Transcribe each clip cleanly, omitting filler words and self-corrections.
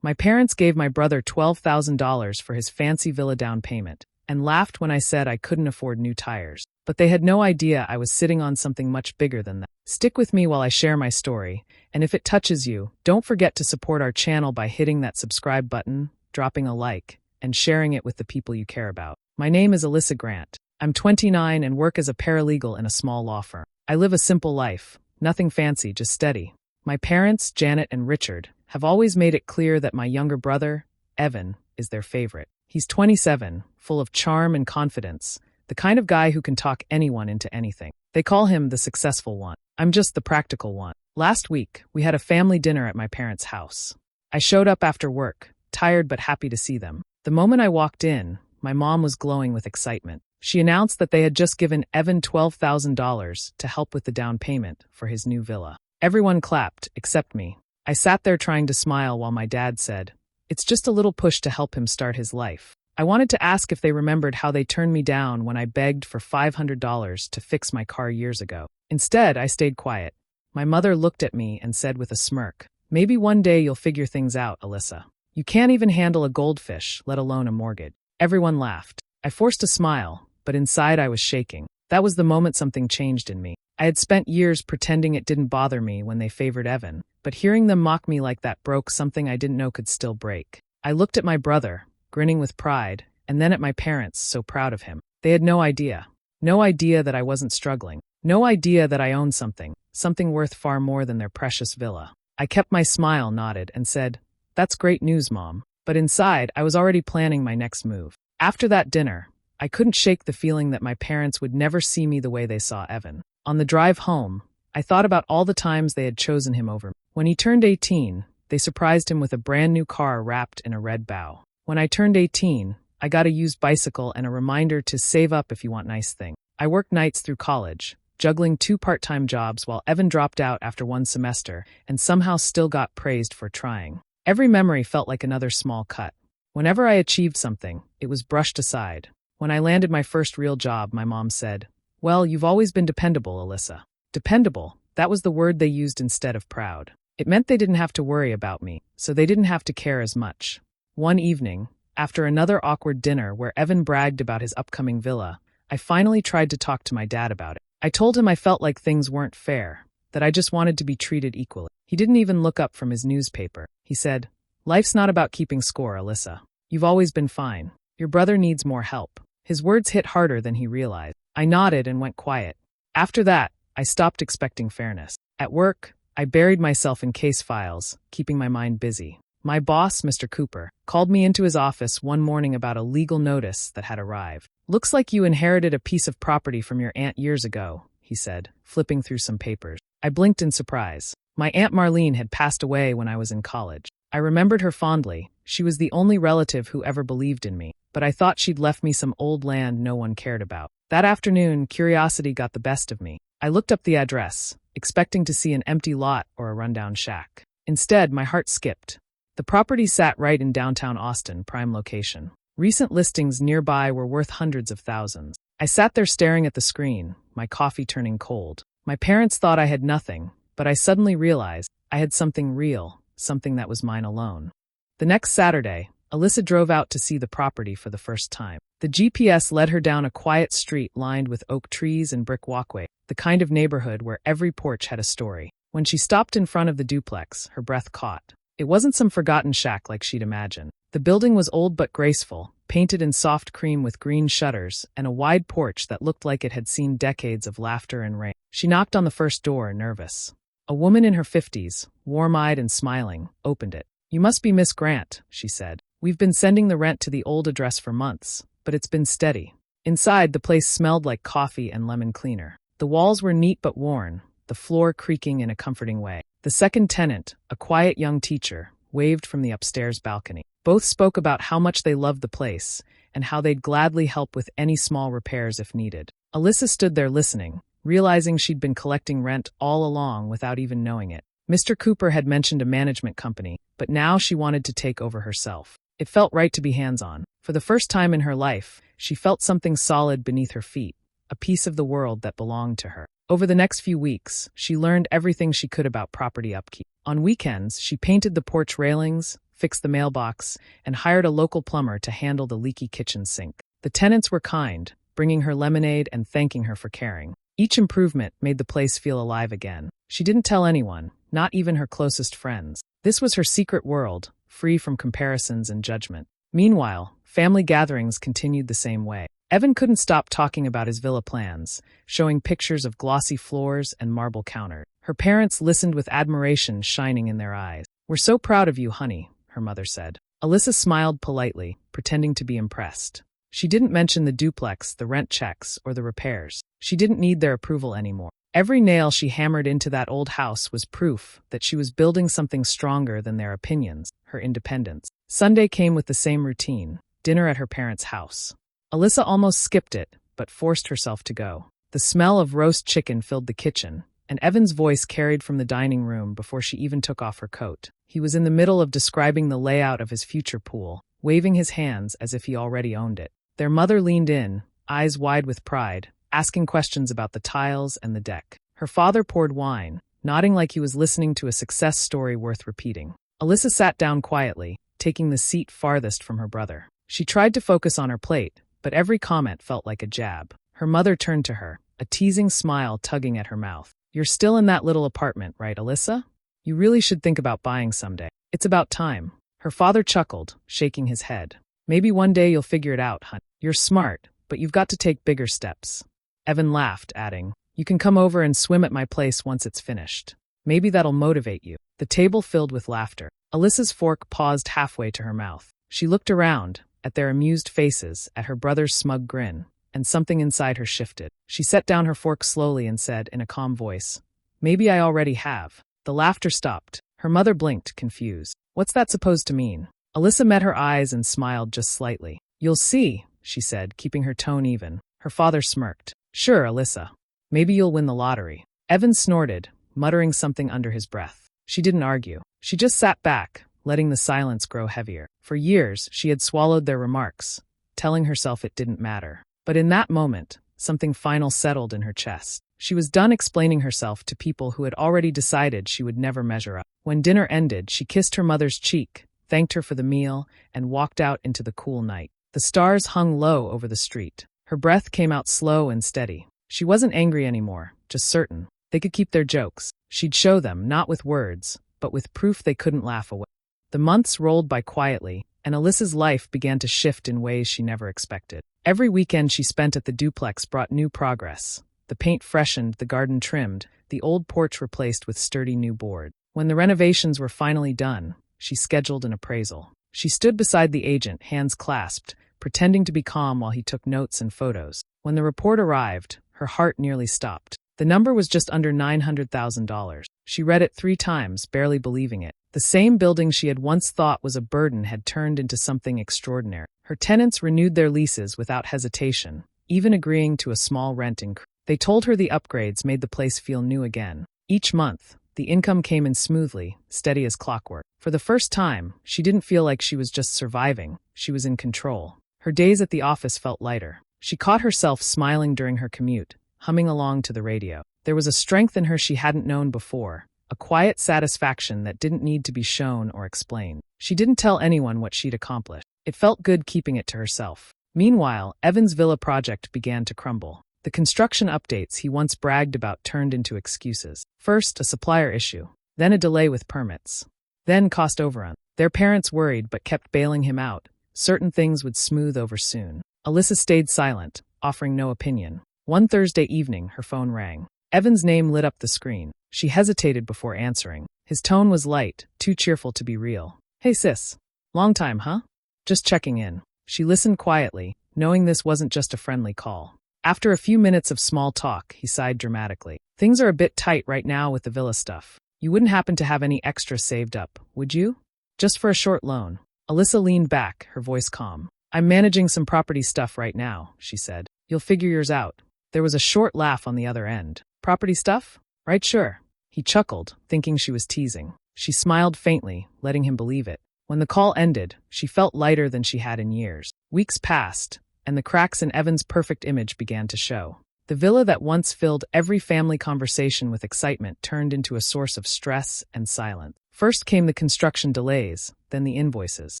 My parents gave my brother $12,000 for his fancy villa down payment, and laughed when I said I couldn't afford new tires. But they had no idea I was sitting on something much bigger than that. Stick with me while I share my story, and if it touches you, don't forget to support our channel by hitting that subscribe button, dropping a like, and sharing it with the people you care about. My name is Alyssa Grant. I'm 29 and work as a paralegal in a small law firm. I live a simple life, nothing fancy, just steady. My parents, Janet and Richard, have always made it clear that my younger brother, Evan, is their favorite. He's 27, full of charm and confidence, the kind of guy who can talk anyone into anything. They call him the successful one. I'm just the practical one. Last week, we had a family dinner at my parents' house. I showed up after work, tired but happy to see them. The moment I walked in, my mom was glowing with excitement. She announced that they had just given Evan $12,000 to help with the down payment for his new villa. Everyone clapped, except me. I sat there trying to smile while my dad said, "It's just a little push to help him start his life." I wanted to ask if they remembered how they turned me down when I begged for $500 to fix my car years ago. Instead, I stayed quiet. My mother looked at me and said with a smirk, "Maybe one day you'll figure things out, Alyssa. You can't even handle a goldfish, let alone a mortgage." Everyone laughed. I forced a smile, but inside I was shaking. That was the moment something changed in me. I had spent years pretending it didn't bother me when they favored Evan, but hearing them mock me like that broke something I didn't know could still break. I looked at my brother, grinning with pride, and then at my parents, so proud of him. They had no idea. No idea that I wasn't struggling. No idea that I owned something worth far more than their precious villa. I kept my smile, nodded, and said, "That's great news, Mom." But inside, I was already planning my next move. After that dinner, I couldn't shake the feeling that my parents would never see me the way they saw Evan. On the drive home, I thought about all the times they had chosen him over me. When he turned 18, they surprised him with a brand new car wrapped in a red bow. When I turned 18, I got a used bicycle and a reminder to save up if you want nice things. I worked nights through college, juggling 2 part-time jobs while Evan dropped out after 1 semester and somehow still got praised for trying. Every memory felt like another small cut. Whenever I achieved something, it was brushed aside. When I landed my first real job, my mom said, "Well, you've always been dependable, Alyssa." Dependable, that was the word they used instead of proud. It meant they didn't have to worry about me, so they didn't have to care as much. One evening, after another awkward dinner where Evan bragged about his upcoming villa, I finally tried to talk to my dad about it. I told him I felt like things weren't fair, that I just wanted to be treated equally. He didn't even look up from his newspaper. He said, "Life's not about keeping score, Alyssa. You've always been fine. Your brother needs more help." His words hit harder than he realized. I nodded and went quiet. After that, I stopped expecting fairness. At work, I buried myself in case files, keeping my mind busy. My boss, Mr. Cooper, called me into his office one morning about a legal notice that had arrived. "Looks like you inherited a piece of property from your aunt years ago," he said, flipping through some papers. I blinked in surprise. My Aunt Marlene had passed away when I was in college. I remembered her fondly. She was the only relative who ever believed in me, but I thought she'd left me some old land no one cared about. That afternoon, curiosity got the best of me. I looked up the address, expecting to see an empty lot or a rundown shack. Instead, my heart skipped. The property sat right in downtown Austin, prime location. Recent listings nearby were worth hundreds of thousands. I sat there staring at the screen, my coffee turning cold. My parents thought I had nothing, but I suddenly realized I had something real, something that was mine alone. The next Saturday, Alyssa drove out to see the property for the first time. The GPS led her down a quiet street lined with oak trees and brick walkway, the kind of neighborhood where every porch had a story. When she stopped in front of the duplex, her breath caught. It wasn't some forgotten shack like she'd imagined. The building was old but graceful, painted in soft cream with green shutters and a wide porch that looked like it had seen decades of laughter and rain. She knocked on the first door, nervous. A woman in her 50s, warm-eyed and smiling, opened it. "You must be Miss Grant," she said. "We've been sending the rent to the old address for months, but it's been steady." Inside, the place smelled like coffee and lemon cleaner. The walls were neat but worn, the floor creaking in a comforting way. The second tenant, a quiet young teacher, waved from the upstairs balcony. Both spoke about how much they loved the place and how they'd gladly help with any small repairs if needed. Alyssa stood there listening, realizing she'd been collecting rent all along without even knowing it. Mr. Cooper had mentioned a management company, but now she wanted to take over herself. It felt right to be hands-on. For the first time in her life, she felt something solid beneath her feet, a piece of the world that belonged to her. Over the next few weeks, she learned everything she could about property upkeep. On weekends, she painted the porch railings, fixed the mailbox, and hired a local plumber to handle the leaky kitchen sink. The tenants were kind, bringing her lemonade and thanking her for caring. Each improvement made the place feel alive again. She didn't tell anyone, not even her closest friends. This was her secret world, free from comparisons and judgment. Meanwhile, family gatherings continued the same way. Evan couldn't stop talking about his villa plans, showing pictures of glossy floors and marble counters. Her parents listened with admiration shining in their eyes. "We're so proud of you, honey," her mother said. Alyssa smiled politely, pretending to be impressed. She didn't mention the duplex, the rent checks, or the repairs. She didn't need their approval anymore. Every nail she hammered into that old house was proof that she was building something stronger than their opinions, her independence. Sunday came with the same routine, dinner at her parents' house. Alyssa almost skipped it, but forced herself to go. The smell of roast chicken filled the kitchen, and Evan's voice carried from the dining room before she even took off her coat. He was in the middle of describing the layout of his future pool, waving his hands as if he already owned it. Their mother leaned in, eyes wide with pride, asking questions about the tiles and the deck. Her father poured wine, nodding like he was listening to a success story worth repeating. Alyssa sat down quietly, taking the seat farthest from her brother. She tried to focus on her plate, but every comment felt like a jab. Her mother turned to her, a teasing smile tugging at her mouth. "You're still in that little apartment, right, Alyssa? You really should think about buying someday. It's about time." Her father chuckled, shaking his head. "Maybe one day you'll figure it out, hun. You're smart, but you've got to take bigger steps." Evan laughed, adding, "You can come over and swim at my place once it's finished. Maybe that'll motivate you." The table filled with laughter. Alyssa's fork paused halfway to her mouth. She looked around, at their amused faces, at her brother's smug grin, and something inside her shifted. She set down her fork slowly and said in a calm voice, "Maybe I already have." The laughter stopped. Her mother blinked, confused. "What's that supposed to mean?" Alyssa met her eyes and smiled just slightly. "You'll see," she said, keeping her tone even. Her father smirked. "Sure, Alyssa. Maybe you'll win the lottery." Evan snorted, muttering something under his breath. She didn't argue. She just sat back, letting the silence grow heavier. For years, she had swallowed their remarks, telling herself it didn't matter. But in that moment, something final settled in her chest. She was done explaining herself to people who had already decided she would never measure up. When dinner ended, she kissed her mother's cheek, thanked her for the meal, and walked out into the cool night. The stars hung low over the street. Her breath came out slow and steady. She wasn't angry anymore, just certain. They could keep their jokes. She'd show them, not with words, but with proof they couldn't laugh away. The months rolled by quietly, and Alyssa's life began to shift in ways she never expected. Every weekend she spent at the duplex brought new progress. The paint freshened, the garden trimmed, the old porch replaced with sturdy new board. When the renovations were finally done, she scheduled an appraisal. She stood beside the agent, hands clasped, pretending to be calm while he took notes and photos. When the report arrived, her heart nearly stopped. The number was just under $900,000. She read it 3 times, barely believing it. The same building she had once thought was a burden had turned into something extraordinary. Her tenants renewed their leases without hesitation, even agreeing to a small rent increase. They told her the upgrades made the place feel new again. Each month, the income came in smoothly, steady as clockwork. For the first time, she didn't feel like she was just surviving, she was in control. Her days at the office felt lighter. She caught herself smiling during her commute, humming along to the radio. There was a strength in her she hadn't known before, a quiet satisfaction that didn't need to be shown or explained. She didn't tell anyone what she'd accomplished. It felt good keeping it to herself. Meanwhile, Evan's villa project began to crumble. The construction updates he once bragged about turned into excuses. First, a supplier issue, then a delay with permits, then cost overrun. Their parents worried but kept bailing him out. Certain things would smooth over soon. Alyssa stayed silent, offering no opinion. One Thursday evening, her phone rang. Evan's name lit up the screen. She hesitated before answering. His tone was light, too cheerful to be real. "Hey sis. Long time, huh? Just checking in." She listened quietly, knowing this wasn't just a friendly call. After a few minutes of small talk, he sighed dramatically. "Things are a bit tight right now with the villa stuff. You wouldn't happen to have any extra saved up, would you? Just for a short loan." Alyssa leaned back, her voice calm. "I'm managing some property stuff right now," she said. "You'll figure yours out." There was a short laugh on the other end. "Property stuff? Right, sure." He chuckled, thinking she was teasing. She smiled faintly, letting him believe it. When the call ended, she felt lighter than she had in years. Weeks passed, and the cracks in Evan's perfect image began to show. The villa that once filled every family conversation with excitement turned into a source of stress and silence. First came the construction delays, then the invoices.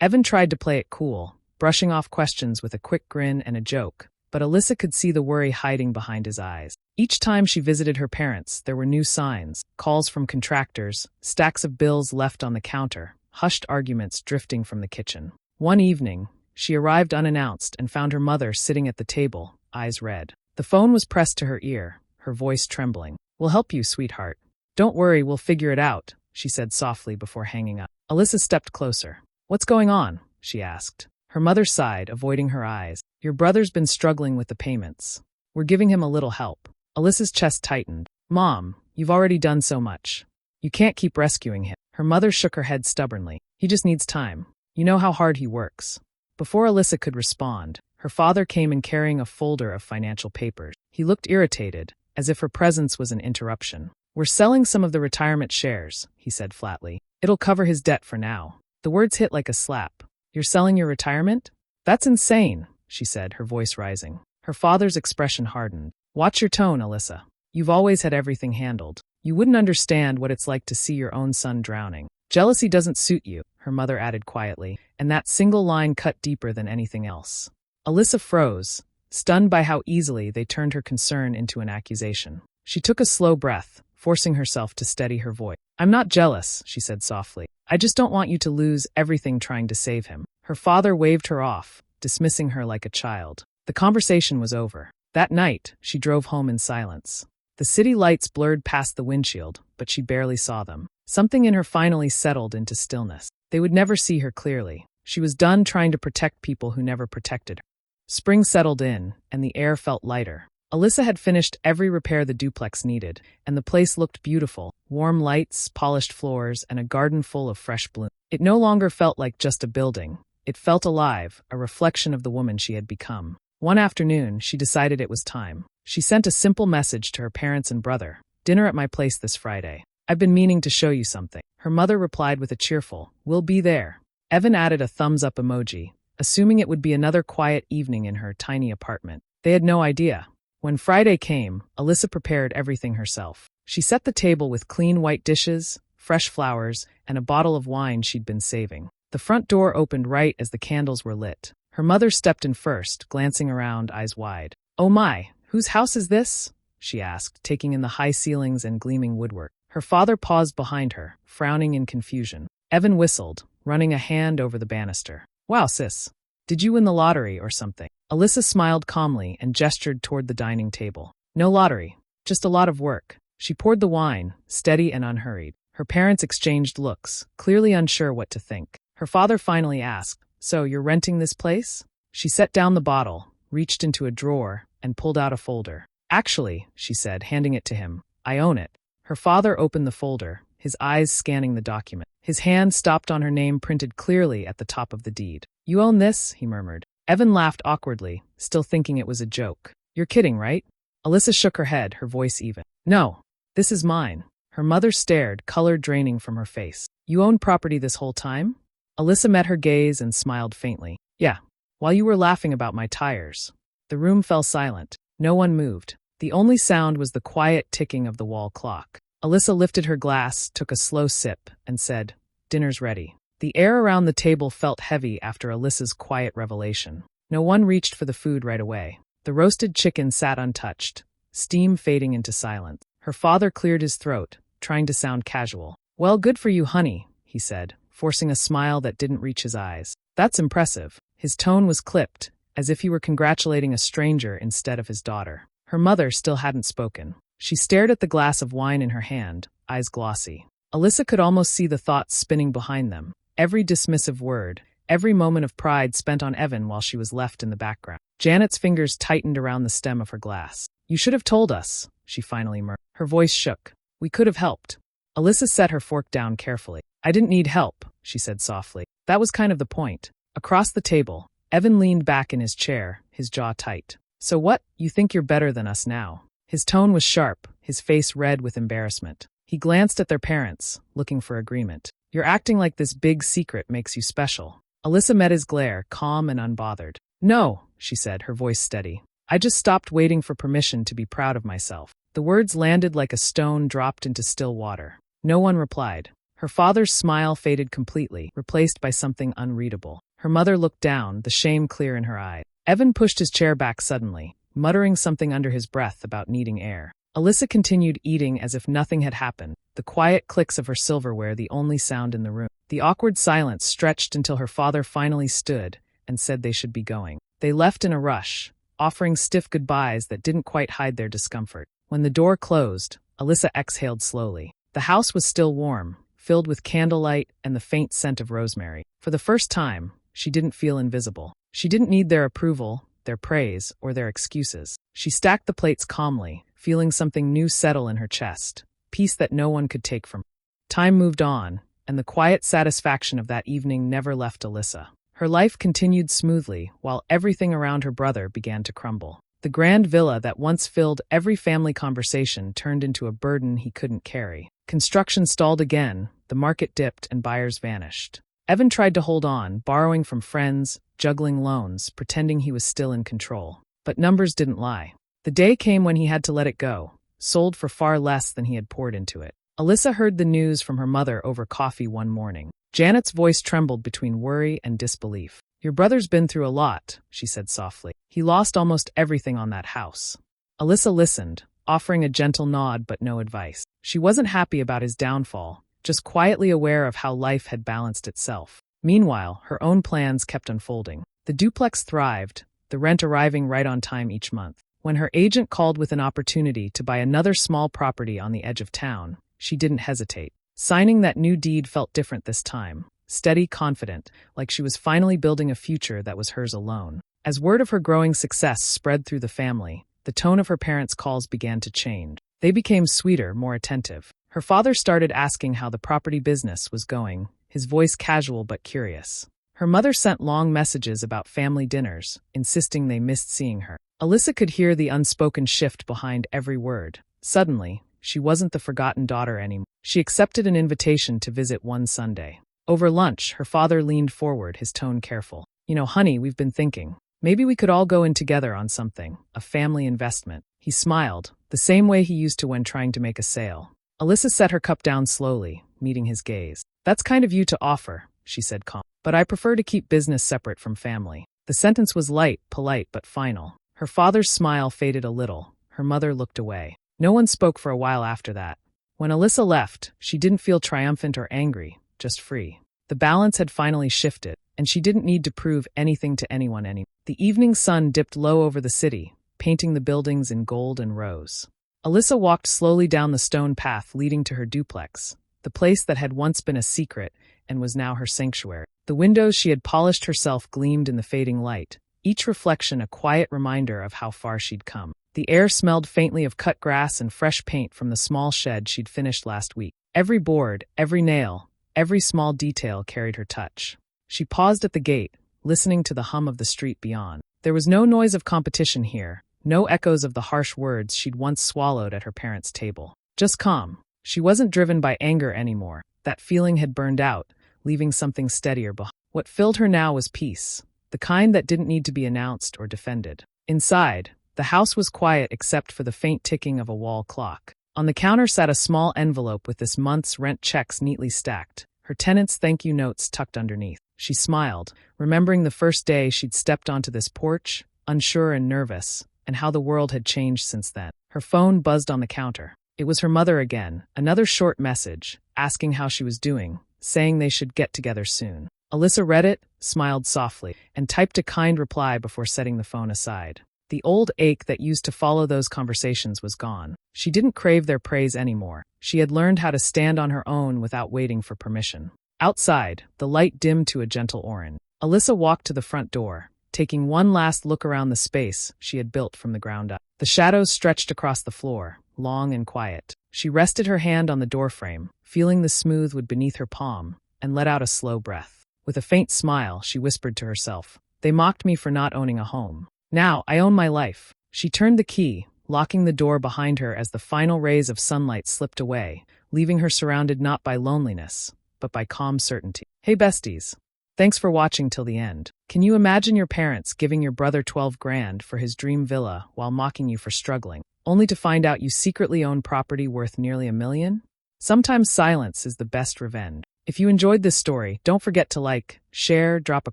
Evan tried to play it cool, brushing off questions with a quick grin and a joke, but Alyssa could see the worry hiding behind his eyes. Each time she visited her parents, there were new signs, calls from contractors, stacks of bills left on the counter, hushed arguments drifting from the kitchen. One evening, she arrived unannounced and found her mother sitting at the table, eyes red. The phone was pressed to her ear, her voice trembling. "We'll help you, sweetheart. Don't worry, we'll figure it out," she said softly before hanging up. Alyssa stepped closer. "What's going on?" she asked. Her mother sighed, avoiding her eyes. "Your brother's been struggling with the payments. We're giving him a little help." Alyssa's chest tightened. "Mom, you've already done so much. You can't keep rescuing him." Her mother shook her head stubbornly. "He just needs time. You know how hard he works." Before Alyssa could respond, her father came in carrying a folder of financial papers. He looked irritated, as if her presence was an interruption. "We're selling some of the retirement shares," he said flatly. "It'll cover his debt for now." The words hit like a slap. "You're selling your retirement? That's insane," she said, her voice rising. Her father's expression hardened. "Watch your tone, Alyssa. You've always had everything handled. You wouldn't understand what it's like to see your own son drowning. Jealousy doesn't suit you," her mother added quietly, and that single line cut deeper than anything else. Alyssa froze, stunned by how easily they turned her concern into an accusation. She took a slow breath, forcing herself to steady her voice. "I'm not jealous," she said softly. "I just don't want you to lose everything trying to save him." Her father waved her off, dismissing her like a child. The conversation was over. That night, she drove home in silence. The city lights blurred past the windshield, but she barely saw them. Something in her finally settled into stillness. They would never see her clearly. She was done trying to protect people who never protected her. Spring settled in, and the air felt lighter. Alyssa had finished every repair the duplex needed, and the place looked beautiful. Warm lights, polished floors, and a garden full of fresh blooms. It no longer felt like just a building. It felt alive, a reflection of the woman she had become. One afternoon, she decided it was time. She sent a simple message to her parents and brother. "Dinner at my place this Friday. I've been meaning to show you something." Her mother replied with a cheerful, "We'll be there." Evan added a thumbs-up emoji, assuming it would be another quiet evening in her tiny apartment. They had no idea. When Friday came, Alyssa prepared everything herself. She set the table with clean white dishes, fresh flowers, and a bottle of wine she'd been saving. The front door opened right as the candles were lit. Her mother stepped in first, glancing around, eyes wide. "Oh my, whose house is this?" she asked, taking in the high ceilings and gleaming woodwork. Her father paused behind her, frowning in confusion. Evan whistled, running a hand over the banister. "Wow, sis. Did you win the lottery or something?" Alyssa smiled calmly and gestured toward the dining table. "No lottery, just a lot of work." She poured the wine, steady and unhurried. Her parents exchanged looks, clearly unsure what to think. Her father finally asked, "So you're renting this place?" She set down the bottle, reached into a drawer, and pulled out a folder. "Actually," she said, handing it to him, "I own it." Her father opened the folder, his eyes scanning the document. His hand stopped on her name printed clearly at the top of the deed. "You own this?" he murmured. Evan laughed awkwardly, still thinking it was a joke. "You're kidding, right?" Alyssa shook her head, her voice even. "No, this is mine." Her mother stared, color draining from her face. "You owned property this whole time?" Alyssa met her gaze and smiled faintly. "Yeah, while you were laughing about my tires." The room fell silent. No one moved. The only sound was the quiet ticking of the wall clock. Alyssa lifted her glass, took a slow sip, and said, "Dinner's ready." The air around the table felt heavy after Alyssa's quiet revelation. No one reached for the food right away. The roasted chicken sat untouched, steam fading into silence. Her father cleared his throat, trying to sound casual. "Well, good for you, honey," he said, forcing a smile that didn't reach his eyes. "That's impressive." His tone was clipped, as if he were congratulating a stranger instead of his daughter. Her mother still hadn't spoken. She stared at the glass of wine in her hand, eyes glossy. Alyssa could almost see the thoughts spinning behind them. Every dismissive word, every moment of pride spent on Evan while she was left in the background. Janet's fingers tightened around the stem of her glass. "You should have told us," she finally murmured. Her voice shook. "We could have helped." Alyssa set her fork down carefully. "I didn't need help," she said softly. "That was kind of the point." Across the table, Evan leaned back in his chair, his jaw tight. "So what, you think you're better than us now?" His tone was sharp, his face red with embarrassment. He glanced at their parents, looking for agreement. "You're acting like this big secret makes you special." Alyssa met his glare, calm and unbothered. "No," she said, her voice steady. "I just stopped waiting for permission to be proud of myself." The words landed like a stone dropped into still water. No one replied. Her father's smile faded completely, replaced by something unreadable. Her mother looked down, the shame clear in her eyes. Evan pushed his chair back suddenly, muttering something under his breath about needing air. Alyssa continued eating as if nothing had happened, the quiet clicks of her silverware the only sound in the room. The awkward silence stretched until her father finally stood and said they should be going. They left in a rush, offering stiff goodbyes that didn't quite hide their discomfort. When the door closed, Alyssa exhaled slowly. The house was still warm, filled with candlelight and the faint scent of rosemary. For the first time, she didn't feel invisible. She didn't need their approval, their praise, or their excuses. She stacked the plates calmly, feeling something new settle in her chest, peace that no one could take from her. Time moved on, and the quiet satisfaction of that evening never left Alyssa. Her life continued smoothly, while everything around her brother began to crumble. The grand villa that once filled every family conversation turned into a burden he couldn't carry. Construction stalled again, the market dipped, and buyers vanished. Evan tried to hold on, borrowing from friends, juggling loans, pretending he was still in control. But numbers didn't lie. The day came when he had to let it go, sold for far less than he had poured into it. Alyssa heard the news from her mother over coffee one morning. Janet's voice trembled between worry and disbelief. "Your brother's been through a lot," she said softly. "He lost almost everything on that house." Alyssa listened, offering a gentle nod but no advice. She wasn't happy about his downfall, just quietly aware of how life had balanced itself. Meanwhile, her own plans kept unfolding. The duplex thrived, the rent arriving right on time each month. When her agent called with an opportunity to buy another small property on the edge of town, she didn't hesitate. Signing that new deed felt different this time. Steady, confident, like she was finally building a future that was hers alone. As word of her growing success spread through the family, the tone of her parents' calls began to change. They became sweeter, more attentive. Her father started asking how the property business was going, his voice casual but curious. Her mother sent long messages about family dinners, insisting they missed seeing her. Alyssa could hear the unspoken shift behind every word. Suddenly, she wasn't the forgotten daughter anymore. She accepted an invitation to visit one Sunday. Over lunch, her father leaned forward, his tone careful. "You know, honey, we've been thinking. Maybe we could all go in together on something, a family investment." He smiled, the same way he used to when trying to make a sale. Alyssa set her cup down slowly, meeting his gaze. "That's kind of you to offer," she said calmly. "But I prefer to keep business separate from family." The sentence was light, polite, but final. Her father's smile faded a little. Her mother looked away. No one spoke for a while after that. When Alyssa left, she didn't feel triumphant or angry, just free. The balance had finally shifted, and she didn't need to prove anything to anyone anymore. The evening sun dipped low over the city, painting the buildings in gold and rose. Alyssa walked slowly down the stone path leading to her duplex, the place that had once been a secret and was now her sanctuary. The windows she had polished herself gleamed in the fading light, each reflection a quiet reminder of how far she'd come. The air smelled faintly of cut grass and fresh paint from the small shed she'd finished last week. Every board, every nail, every small detail carried her touch. She paused at the gate, listening to the hum of the street beyond. There was no noise of competition here, no echoes of the harsh words she'd once swallowed at her parents' table. Just calm. She wasn't driven by anger anymore. That feeling had burned out, leaving something steadier behind. What filled her now was peace, the kind that didn't need to be announced or defended. Inside, the house was quiet except for the faint ticking of a wall clock. On the counter sat a small envelope with this month's rent checks neatly stacked, her tenant's thank you notes tucked underneath. She smiled, remembering the first day she'd stepped onto this porch, unsure and nervous, and how the world had changed since then. Her phone buzzed on the counter. It was her mother again, another short message, asking how she was doing, saying they should get together soon. Alyssa read it, smiled softly, and typed a kind reply before setting the phone aside. The old ache that used to follow those conversations was gone. She didn't crave their praise anymore. She had learned how to stand on her own without waiting for permission. Outside, the light dimmed to a gentle orange. Alyssa walked to the front door, taking one last look around the space she had built from the ground up. The shadows stretched across the floor, long and quiet. She rested her hand on the doorframe, feeling the smooth wood beneath her palm, and let out a slow breath. With a faint smile, she whispered to herself, "They mocked me for not owning a home. Now, I own my life." She turned the key, locking the door behind her as the final rays of sunlight slipped away, leaving her surrounded not by loneliness, but by calm certainty. Hey besties. Thanks for watching till the end. Can you imagine your parents giving your brother 12 grand for his dream villa while mocking you for struggling, only to find out you secretly own property worth nearly $1 million? Sometimes silence is the best revenge. If you enjoyed this story, don't forget to like, share, drop a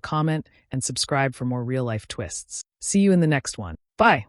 comment, and subscribe for more real-life twists. See you in the next one. Bye!